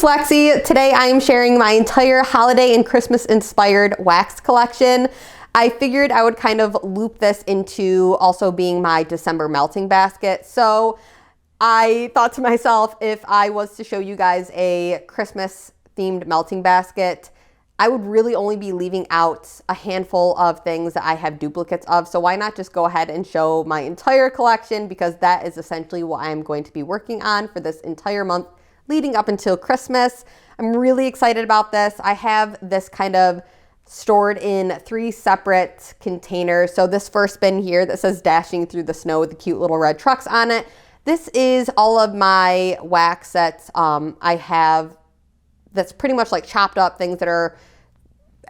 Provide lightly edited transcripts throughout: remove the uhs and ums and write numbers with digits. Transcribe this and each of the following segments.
it's Lexi. Today I am sharing my entire holiday and Christmas inspired wax collection. I figured I would kind of loop this into also being my December melting basket. So I thought to myself, if I was to show you guys a Christmas themed melting basket, I would really only be leaving out a handful of things that I have duplicates of. So why not just go ahead and show my entire collection, because that is essentially what I'm going to be working on for this entire month leading up until Christmas. I'm really excited about this. I have this kind of stored in 3 separate containers. So this first bin here that says Dashing Through the Snow with the cute little red trucks on it. This is all of my wax that I have that's pretty much like chopped up things that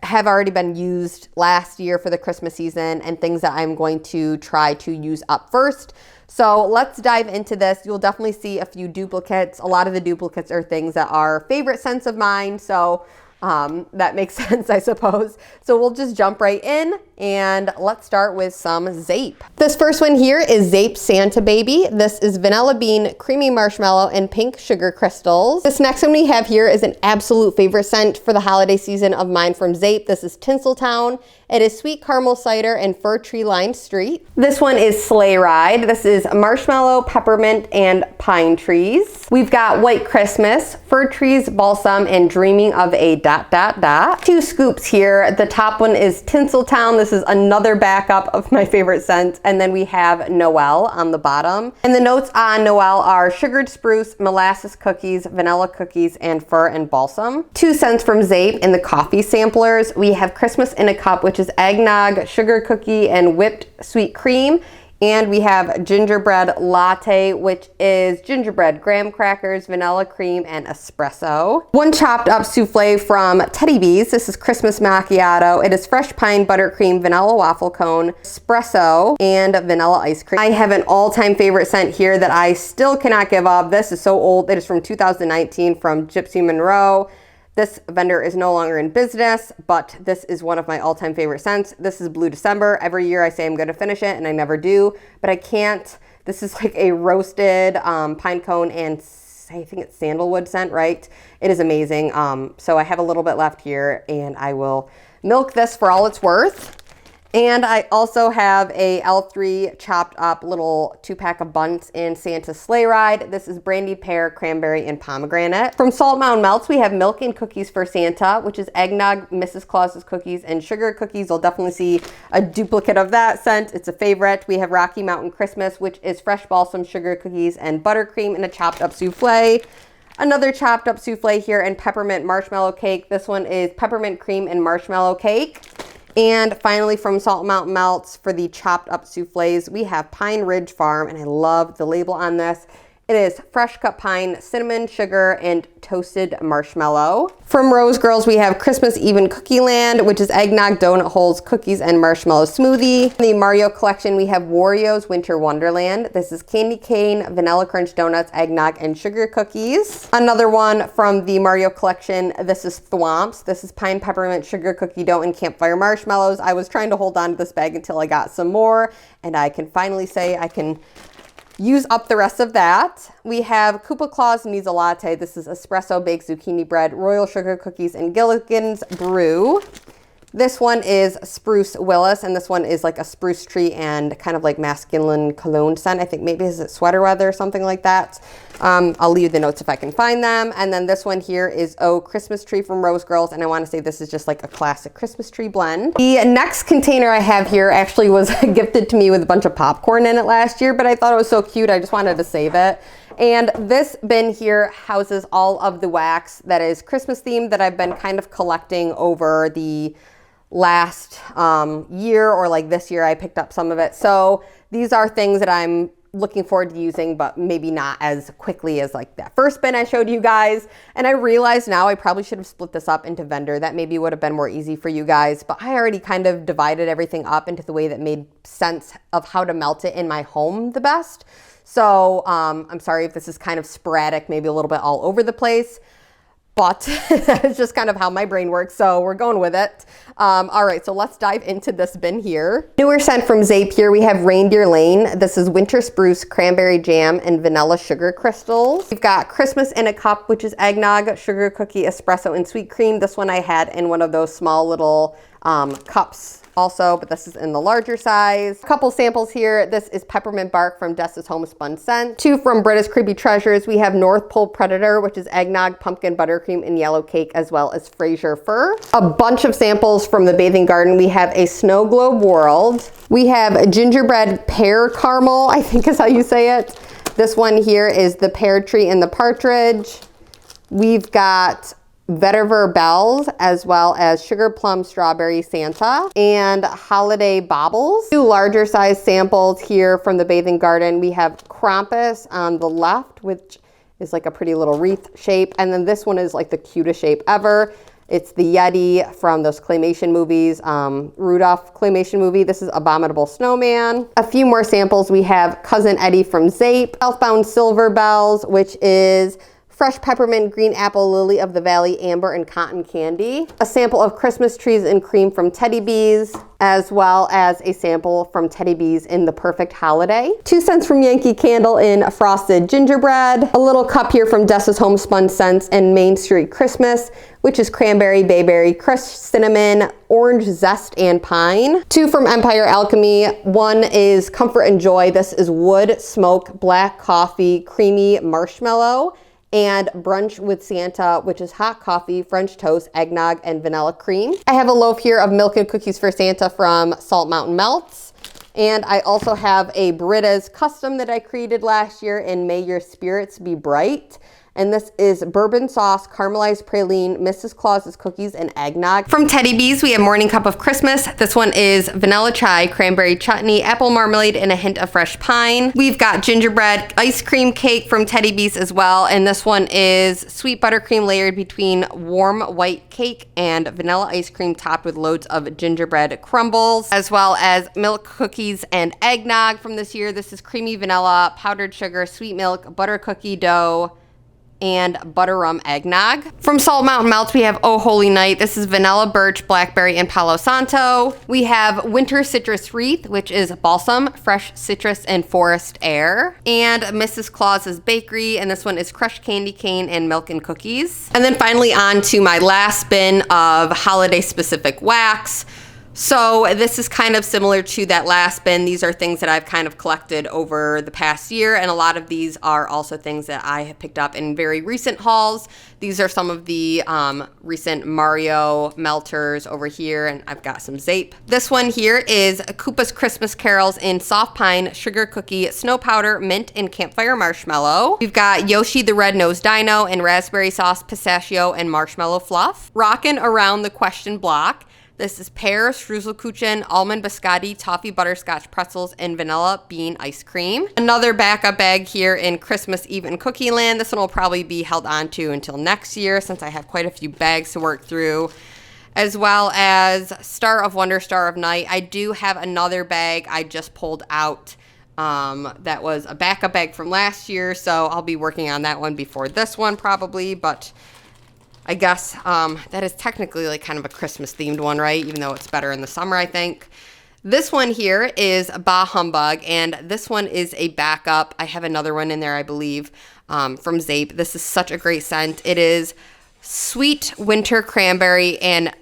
have already been used last year for the Christmas season and things that I'm going to try to use up first. So let's dive into this. You'll definitely see a few duplicates. A lot of the duplicates are things that are favorite scents of mine. So that makes sense, I suppose. So we'll just jump right in and let's start with some Zape. This first one here is Zape Santa Baby. This is vanilla bean, creamy marshmallow, and pink sugar crystals. This next one we have here is an absolute favorite scent for the holiday season of mine from Zape. This is Tinseltown. It is sweet caramel cider and fir tree lined street. This one is Sleigh Ride. This is marshmallow, peppermint, and pine trees. We've got White Christmas, fir trees, balsam, and dreaming of a ... 2 scoops here. The top one is Tinseltown. This is another backup of my favorite scent. And then we have Noel on the bottom. And the notes on Noel are sugared spruce, molasses cookies, vanilla cookies, and fir and balsam. 2 scents from Zape in the coffee samplers. We have Christmas in a Cup, which is eggnog, sugar cookie, and whipped sweet cream. And we have gingerbread latte, which is gingerbread, graham crackers, vanilla cream, and espresso. 1 chopped up souffle from Teddy Bees. This is Christmas macchiato. It is fresh pine, buttercream, vanilla waffle cone, espresso, and vanilla ice cream. I have an all-time favorite scent here that I still cannot give up. This is so old. It is from 2019 from Gypsy Monroe. This vendor is no longer in business, but this is one of my all-time favorite scents. This is Blue December. Every year I say I'm gonna finish it and I never do, but I can't. This is like a roasted pine cone and I think it's sandalwood scent, right? It is amazing. So I have a little bit left here and I will milk this for all it's worth. And I also have a L3 chopped up little 2-pack of Bundt in Santa Sleigh Ride. This is brandied pear, cranberry, and pomegranate. From Salt Mountain Melts, we have milk and cookies for Santa, which is eggnog, Mrs. Claus's cookies, and sugar cookies. You'll definitely see a duplicate of that scent. It's a favorite. We have Rocky Mountain Christmas, which is fresh balsam, sugar cookies, and buttercream in a chopped up souffle. Another chopped up souffle here and peppermint marshmallow cake. This one is peppermint cream and marshmallow cake. And finally, from Salt Mountain Melts, for the chopped up souffles, we have Pine Ridge Farm, and I love the label on this. It is fresh cut pine, cinnamon, sugar, and toasted marshmallow. From Rose Girls, we have Christmas Even Cookie Land, which is eggnog, donut holes, cookies, and marshmallow smoothie. In the Mario collection, we have Wario's Winter Wonderland. This is candy cane, vanilla crunch donuts, eggnog, and sugar cookies. Another one from the Mario collection, this is Thwomps. This is pine peppermint sugar cookie dough and campfire marshmallows. I was trying to hold on to this bag until I got some more, and I can finally say I can use up the rest of that. We have Koopa Claus needs a latte. This is espresso baked zucchini bread, royal sugar cookies, and Gilligan's brew. This one is Spruce Willis, and this one is like a spruce tree and kind of like masculine cologne scent. I think maybe is it sweater weather or something like that. I'll leave the notes if I can find them. And then this one here is Christmas Tree from Rose Girls, and I want to say this is just like a classic Christmas tree blend. The next container I have here actually was gifted to me with a bunch of popcorn in it last year, but I thought it was so cute I just wanted to save it. And this bin here houses all of the wax that is Christmas themed that I've been kind of collecting over the last year, or like this year I picked up some of it. So these are things that I'm looking forward to using, but maybe not as quickly as like that first bin I showed you guys. And I realize now I probably should have split this up into vendor. That maybe would have been more easy for you guys, but I already kind of divided everything up into the way that made sense of how to melt it in my home the best. So I'm sorry if this is kind of sporadic, maybe a little bit all over the place. but it's just kind of how my brain works, so we're going with it. All right, so let's dive into this bin here. Newer scent from Zape here, we have Reindeer Lane. This is Winter Spruce, Cranberry Jam, and Vanilla Sugar Crystals. We've got Christmas in a Cup, which is eggnog, sugar cookie, espresso, and sweet cream. This one I had in one of those small little cups also, but this is in the larger size. A couple samples here. This is Peppermint Bark from Dessa's Homespun Scent. 2 from Brita's Creepy Treasures. We have North Pole Predator, which is eggnog, pumpkin buttercream, and yellow cake, as well as Fraser Fir. A bunch of samples from the Bathing Garden. We have a Snow Globe World. We have Gingerbread Pear Caramel, I think is how you say it. This one here is the Pear Tree and the Partridge. We've got Vetiver Bells, as well as Sugar Plum Strawberry Santa and Holiday Baubles. 2 larger size samples here from the Bathing Garden. We have Krampus on the left, which is like a pretty little wreath shape. And then this one is like the cutest shape ever. It's the Yeti from those claymation movies, Rudolph claymation movie. This is Abominable Snowman. A few more samples. We have Cousin Eddie from Zape, Southbound Silver Bells, which is Fresh Peppermint, Green Apple, Lily of the Valley, Amber, and Cotton Candy. A sample of Christmas Trees and Cream from Teddy Bees, as well as a sample from Teddy Bees in The Perfect Holiday. 2 cents from Yankee Candle in Frosted Gingerbread. A little cup here from Dessa's Homespun Scents and Main Street Christmas, which is Cranberry, Bayberry, Crushed Cinnamon, Orange Zest, and Pine. 2 from Empire Alchemy. 1 is Comfort and Joy. This is Wood Smoke, Black Coffee, Creamy Marshmallow, and Brunch with Santa, which is hot coffee, French toast, eggnog, and vanilla cream. I have a loaf here of Milk and Cookies for Santa from Salt Mountain Melts. And I also have a Brita's custom that I created last year in May Your Spirits Be Bright. And this is bourbon sauce, caramelized praline, Mrs. Claus's cookies, and eggnog. From Teddy Bees, we have Morning Cup of Christmas. This one is vanilla chai, cranberry chutney, apple marmalade, and a hint of fresh pine. We've got gingerbread ice cream cake from Teddy Bees as well. And this one is sweet buttercream layered between warm white cake and vanilla ice cream topped with loads of gingerbread crumbles, as well as milk cookies and eggnog from this year. This is creamy vanilla, powdered sugar, sweet milk, butter cookie dough, and butter rum eggnog. From Salt Mountain Melts, we have Oh Holy Night. This is vanilla, birch, blackberry, and Palo Santo. We have Winter Citrus Wreath, which is balsam, fresh citrus, and forest air. And Mrs. Claus's Bakery, and this one is crushed candy cane and milk and cookies. And then finally on to my last bin of holiday-specific wax. So this is kind of similar to that last bin. These are things that I've kind of collected over the past year, and a lot of these are also things that I have picked up in very recent hauls. These are some of the recent Mario melters over here, and I've got some Zape. This one here is Koopa's Christmas Carols in Soft Pine, Sugar Cookie, Snow Powder, Mint, and Campfire Marshmallow. We've got Yoshi the Red-Nosed Dino in Raspberry Sauce, Pistachio, and Marshmallow Fluff. Rockin' Around the Question Block. This is pear, Streuselkuchen, almond biscotti, toffee butterscotch pretzels, and vanilla bean ice cream. Another backup bag here in Christmas Eve and Cookie Land. This one will probably be held on to until next year since I have quite a few bags to work through. As well as Star of Wonder, Star of Night. I do have another bag I just pulled out that was a backup bag from last year, so I'll be working on that one before this one probably, but I guess that is technically like kind of a Christmas themed one, right? Even though it's better in the summer, I think. This one here is Bah Humbug, and this one is a backup. I have another one in there, I believe, from Zape. This is such a great scent. It is sweet winter cranberry and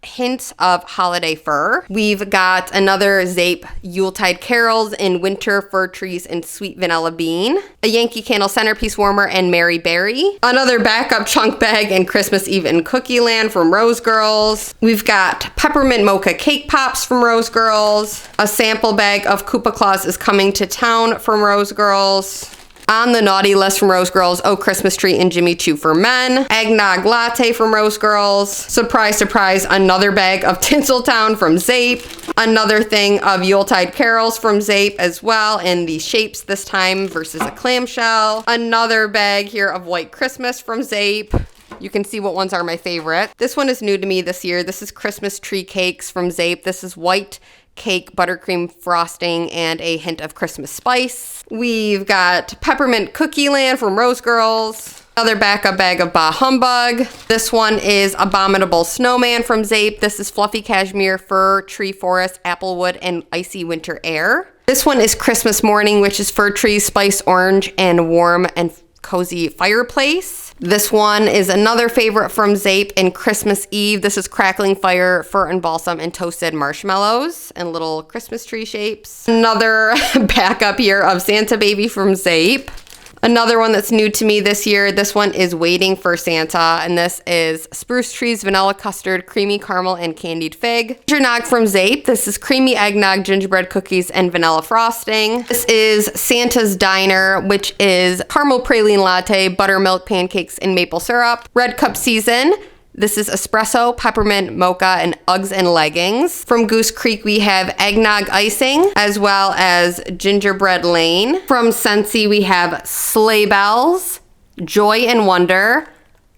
hints of holiday fir. We've got another Zape Yuletide Carols in winter fir trees and sweet vanilla bean. A Yankee Candle centerpiece warmer and Mary Berry. Another backup chunk bag in Christmas Eve in Cookie Land from Rose Girls. We've got peppermint mocha cake pops from Rose Girls. A sample bag of Koopa Claus is Coming to Town from Rose Girls. On the naughty list from Rose Girls, Oh Christmas Tree and Jimmy Choo for Men. Eggnog Latte from Rose Girls. Surprise, surprise, another bag of Tinseltown from Zape. Another thing of Yuletide Carols from Zape as well, in the shapes this time versus a clamshell. Another bag here of White Christmas from Zape. You can see what ones are my favorite. This one is new to me this year. This is Christmas Tree Cakes from Zape. This is white cake, buttercream frosting, and a hint of Christmas spice. We've got Peppermint Cookie Land from Rose Girls. Another backup bag of Bah Humbug. This one is Abominable Snowman from Zape. This is Fluffy Cashmere, Fir Tree Forest, Applewood, and Icy Winter Air. This one is Christmas Morning, which is Fir Tree, Spice Orange, and Warm and Cozy Fireplace. This one is another favorite from Zape and Christmas Eve. This is Crackling Fire, Fir and Balsam, and Toasted Marshmallows and little Christmas tree shapes. Another backup here of Santa Baby from Zape. Another one that's new to me this year, this one is Waiting for Santa, and this is Spruce Trees, Vanilla Custard, Creamy Caramel, and Candied Fig. Gingernog from Zape, this is Creamy Eggnog, Gingerbread Cookies, and Vanilla Frosting. This is Santa's Diner, which is Caramel Praline Latte, Buttermilk Pancakes, and Maple Syrup. Red Cup Season. This is Espresso, Peppermint, Mocha, and Uggs and Leggings. From Goose Creek, we have Eggnog Icing, as well as Gingerbread Lane. From Scentsy, we have Sleigh Bells, Joy and Wonder,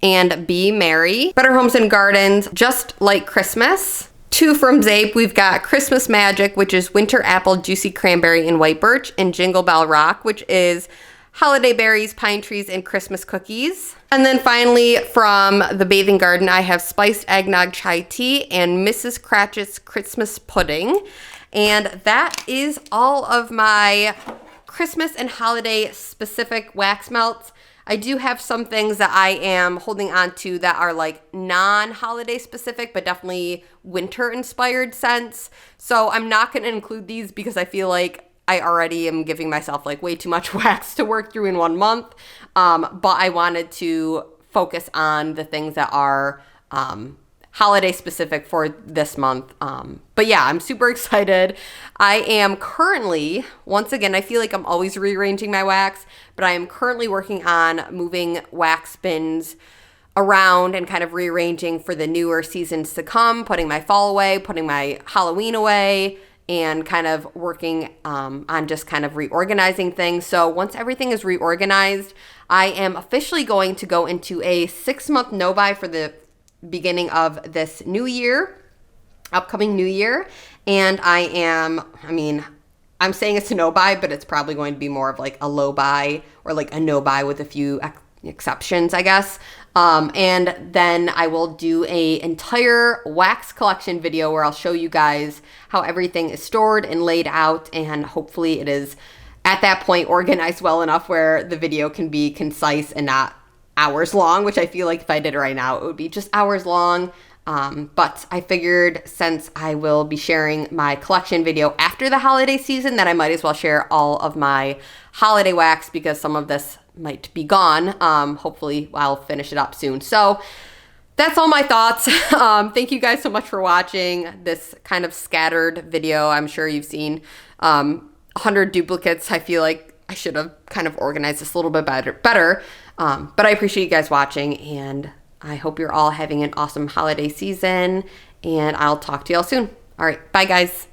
and Be Merry. Better Homes and Gardens, Just Like Christmas. 2 from Zape, we've got Christmas Magic, which is Winter Apple, Juicy Cranberry, and White Birch, and Jingle Bell Rock, which is Holiday Berries, Pine Trees, and Christmas Cookies. And then finally, from the Bathing Garden, I have Spiced Eggnog Chai Tea and Mrs. Cratchit's Christmas Pudding. And that is all of my Christmas and holiday specific wax melts. I do have some things that I am holding on to that are like non-holiday specific, but definitely winter inspired scents. So I'm not going to include these because I feel like I already am giving myself like way too much wax to work through in 1 month. But I wanted to focus on the things that are holiday specific for this month. But yeah, I'm super excited. I am currently, once again, I feel like I'm always rearranging my wax, but I am currently working on moving wax bins around and kind of rearranging for the newer seasons to come, putting my fall away, putting my Halloween away, and kind of working on just kind of reorganizing things. So once everything is reorganized, I am officially going to go into a 6-month no-buy for the beginning of this new year, upcoming new year. And I'm saying it's a no-buy, but it's probably going to be more of like a low buy or like a no-buy with a few exceptions, I guess. And then I will do a entire wax collection video where I'll show you guys how everything is stored and laid out, and hopefully it is at that point organized well enough where the video can be concise and not hours long, which I feel like if I did it right now, it would be just hours long. But I figured since I will be sharing my collection video after the holiday season, that I might as well share all of my holiday wax because some of this might be gone. Hopefully I'll finish it up soon. So that's all my thoughts. Thank you guys so much for watching this kind of scattered video. I'm sure you've seen 100 duplicates. I feel like I should have kind of organized this a little bit better. But I appreciate you guys watching, and I hope you're all having an awesome holiday season, and I'll talk to y'all soon. All right, bye guys.